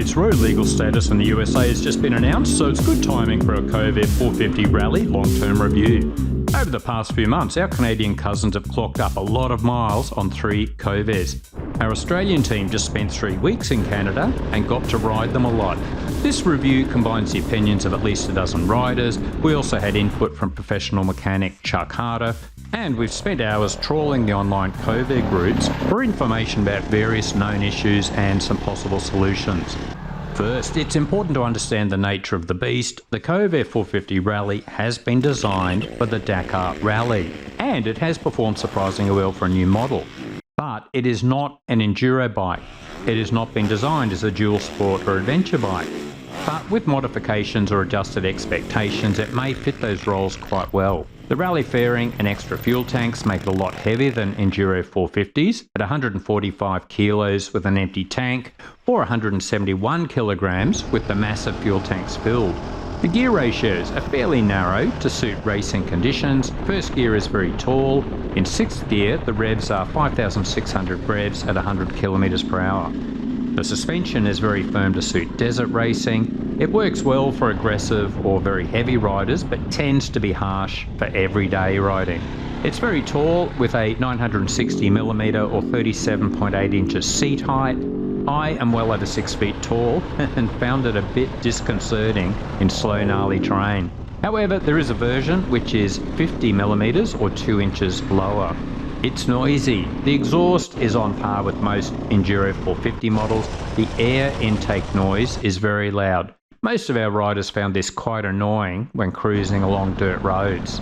Its road legal status in the USA has just been announced, so it's good timing for a Kove 450 Rally long-term review. Over the past few months, our Canadian cousins have clocked up a lot of miles on 3 Koves. Our Australian team just spent 3 weeks in Canada and got to ride them a lot. This review combines the opinions of at least a dozen riders. We also had input from professional mechanic Chuck Harder, and we've spent hours trawling the online Kove groups for information about various known issues and some possible solutions. First, it's important to understand the nature of the beast. The Kove 450 Rally has been designed for the Dakar Rally, and it has performed surprisingly well for a new model. But it is not an enduro bike. It has not been designed as a dual sport or adventure bike. But with modifications or adjusted expectations, it may fit those roles quite well. The Rally fairing and extra fuel tanks make it a lot heavier than Enduro 450s at 145 kilos with an empty tank, or 171 kilograms with the massive fuel tanks filled. The gear ratios are fairly narrow to suit racing conditions. First gear is very tall. In 6th gear, the revs are 5,600 revs at 100 kilometers per hour. The suspension is very firm to suit desert racing. It works well for aggressive or very heavy riders, but tends to be harsh for everyday riding. It's very tall with a 960mm or 37.8 inches seat height. I am well over 6 feet tall and found it a bit disconcerting in slow, gnarly terrain. However, there is a version which is 50mm or 2 inches lower. It's noisy. The exhaust is on par with most Enduro 450 models. The air intake noise is very loud. Most of our riders found this quite annoying when cruising along dirt roads.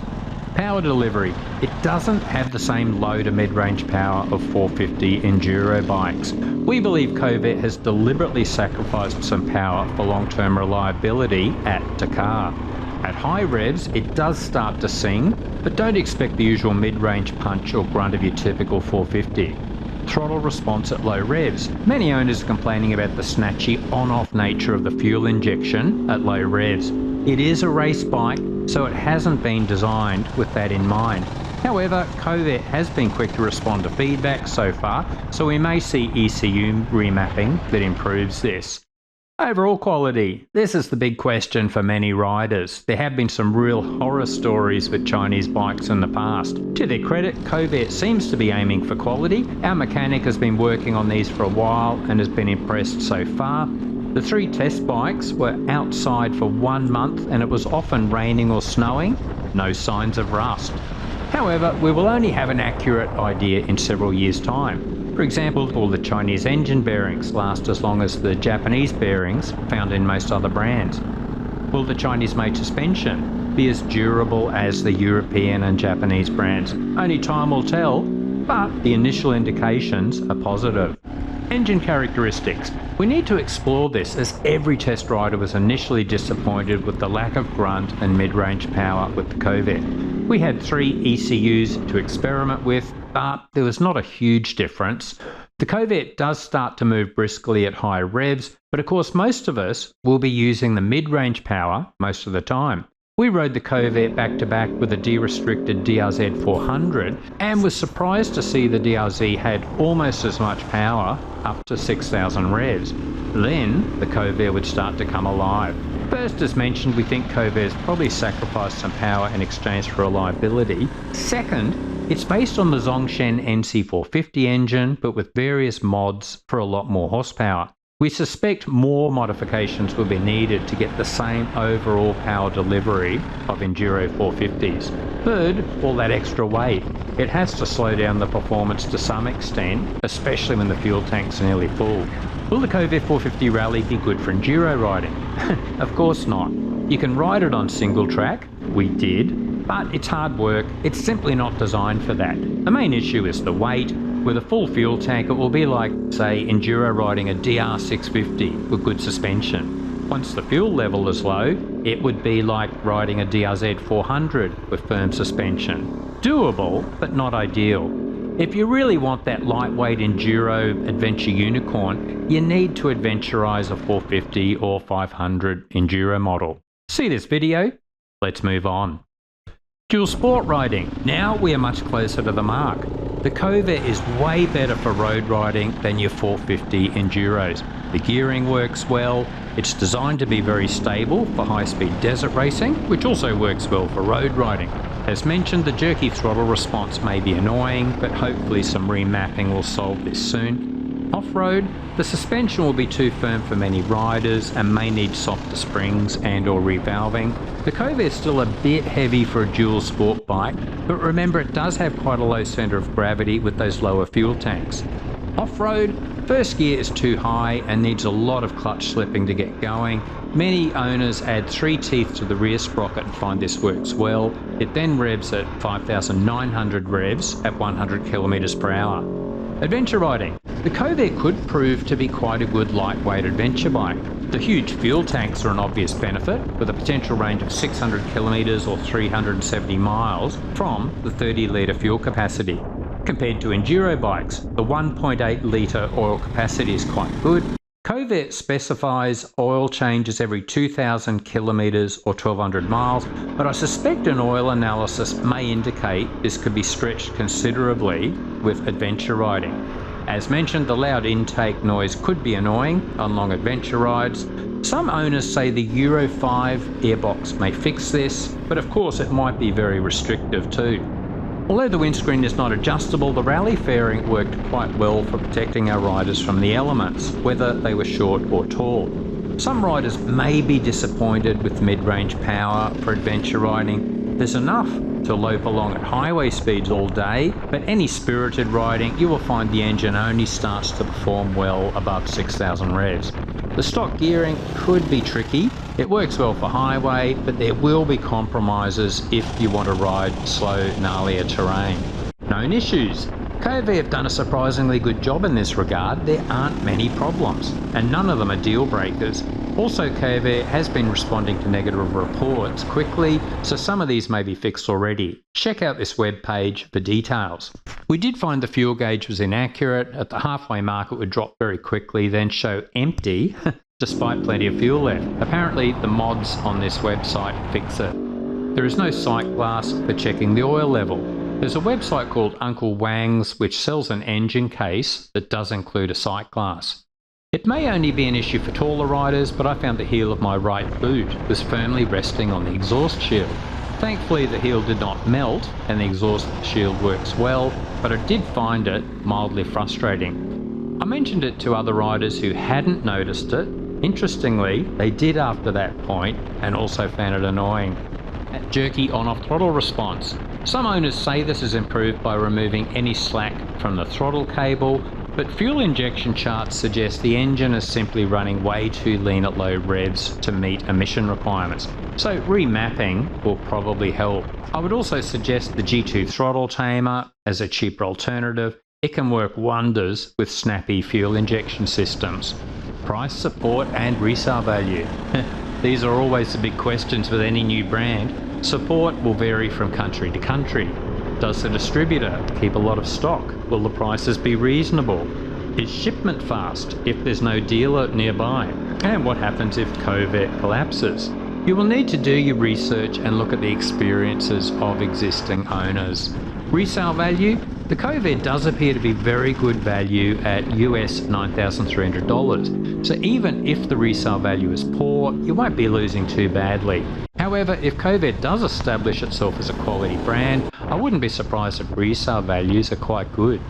Power delivery. It doesn't have the same low to mid-range power of 450 Enduro bikes. We believe Kove has deliberately sacrificed some power for long-term reliability at Dakar. At high revs, it does start to sing, but don't expect the usual mid-range punch or grunt of your typical 450. Throttle response at low revs. Many owners are complaining about the snatchy on-off nature of the fuel injection at low revs. It is a race bike, so it hasn't been designed with that in mind. However, Kove has been quick to respond to feedback so far, so we may see ECU remapping that improves this. Overall quality. This is the big question for many riders. There have been some real horror stories with Chinese bikes in the past. To their credit, Kove seems to be aiming for quality. Our mechanic has been working on these for a while and has been impressed so far. The 3 test bikes were outside for 1 month and it was often raining or snowing. No signs of rust. However, we will only have an accurate idea in several years' time. For example, will the Chinese engine bearings last as long as the Japanese bearings found in most other brands? Will the Chinese-made suspension be as durable as the European and Japanese brands? Only time will tell, but the initial indications are positive. Engine characteristics. We need to explore this as every test rider was initially disappointed with the lack of grunt and mid-range power with the Kove. We had 3 ECUs to experiment with, but there was not a huge difference. The Kove does start to move briskly at high revs, but of course most of us will be using the mid-range power most of the time. We rode the Kove back-to-back with a derestricted DRZ 400 and was surprised to see the DRZ had almost as much power, up to 6,000 revs. Then the Kove would start to come alive. First, as mentioned, we think Kove has probably sacrificed some power in exchange for reliability. Second, it's based on the Zongshen NC450 engine, but with various mods for a lot more horsepower. We suspect more modifications will be needed to get the same overall power delivery of Enduro 450s. Third, all that extra weight. It has to slow down the performance to some extent, especially when the fuel tanks are nearly full. Will the Kove 450 Rally be good for enduro riding? Of course not. You can ride it on single track, we did, but it's hard work. It's simply not designed for that. The main issue is the weight. With a full fuel tank, it will be like, say, enduro riding a DR650 with good suspension. Once the fuel level is low, it would be like riding a DRZ 400 with firm suspension. Doable, but not ideal. If you really want that lightweight enduro adventure unicorn, you need to adventurise a 450 or 500 enduro model. See this video? Let's move on. Dual sport riding. Now we are much closer to the mark. The Kove is way better for road riding than your 450 enduros. The gearing works well, it's designed to be very stable for high-speed desert racing, which also works well for road riding. As mentioned, the jerky throttle response may be annoying, but hopefully some remapping will solve this soon. Off-road, the suspension will be too firm for many riders and may need softer springs and or revalving. The Kove is still a bit heavy for a dual sport bike, but remember it does have quite a low centre of gravity with those lower fuel tanks. Off-road, first gear is too high and needs a lot of clutch slipping to get going. Many owners add 3 teeth to the rear sprocket and find this works well. It then revs at 5,900 revs at 100 km per hour. Adventure riding. The Kove could prove to be quite a good lightweight adventure bike. The huge fuel tanks are an obvious benefit, with a potential range of 600 km or 370 miles from the 30 litre fuel capacity. Compared to enduro bikes, the 1.8 litre oil capacity is quite good. Kove specifies oil changes every 2,000 kilometres or 1,200 miles, but I suspect an oil analysis may indicate this could be stretched considerably with adventure riding. As mentioned, the loud intake noise could be annoying on long adventure rides. Some owners say the Euro 5 airbox may fix this, but of course it might be very restrictive too. Although the windscreen is not adjustable, the rally fairing worked quite well for protecting our riders from the elements, whether they were short or tall. Some riders may be disappointed with mid-range power for adventure riding. There's enough to lope along at highway speeds all day, but any spirited riding, you will find the engine only starts to perform well above 6,000 revs. The stock gearing could be tricky. It works well for highway, but there will be compromises if you want to ride slow, gnarlier terrain. Known issues. Kove have done a surprisingly good job in this regard. There aren't many problems, and none of them are deal breakers. Also, Kove has been responding to negative reports quickly, so some of these may be fixed already. Check out this web page for details. We did find the fuel gauge was inaccurate. At the halfway mark it would drop very quickly, then show empty, despite plenty of fuel left. Apparently the mods on this website fix it. There is no sight glass for checking the oil level. There's a website called Uncle Wang's which sells an engine case that does include a sight glass. It may only be an issue for taller riders, but I found the heel of my right boot was firmly resting on the exhaust shield. Thankfully the heel did not melt and the exhaust shield works well, but I did find it mildly frustrating. I mentioned it to other riders who hadn't noticed it. Interestingly, they did after that point and also found it annoying. Jerky on-off throttle response. Some owners say this is improved by removing any slack from the throttle cable, but fuel injection charts suggest the engine is simply running way too lean at low revs to meet emission requirements. So remapping will probably help. I would also suggest the G2 throttle tamer as a cheaper alternative. It can work wonders with snappy fuel injection systems. Price, support and resale value. These are always the big questions with any new brand. Support will vary from country to country. Does the distributor keep a lot of stock? Will the prices be reasonable? Is shipment fast if there's no dealer nearby? And what happens if Kove collapses? You will need to do your research and look at the experiences of existing owners. Resale value? The Kove does appear to be very good value at US $9,300. So even if the resale value is poor, you won't be losing too badly. However, if Kove does establish itself as a quality brand, I wouldn't be surprised if resale values are quite good.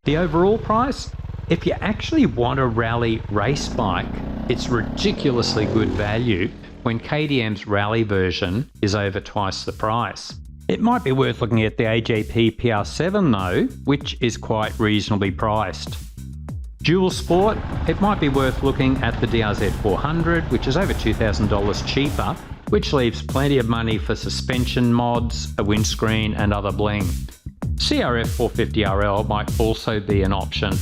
The overall price? If you actually want a rally race bike, it's ridiculously good value when KTM's rally version is over twice the price. It might be worth looking at the AJP PR7 though, which is quite reasonably priced. Dual sport, it might be worth looking at the DRZ 400, which is over $2,000 cheaper, which leaves plenty of money for suspension mods, a windscreen and other bling. CRF 450RL might also be an option.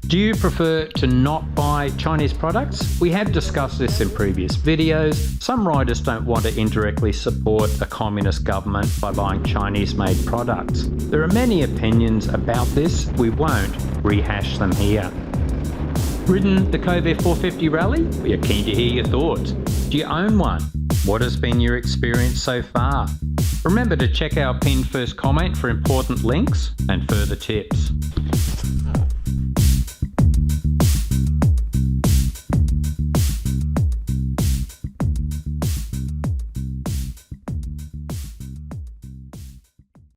Do you prefer to not buy Chinese products? We have discussed this in previous videos. Some riders don't want to indirectly support a communist government by buying Chinese-made products. There are many opinions about this. We won't rehash them here. Ridden the Kove 450 Rally? We are keen to hear your thoughts. Do you own one? What has been your experience so far? Remember to check our pinned first comment for important links and further tips.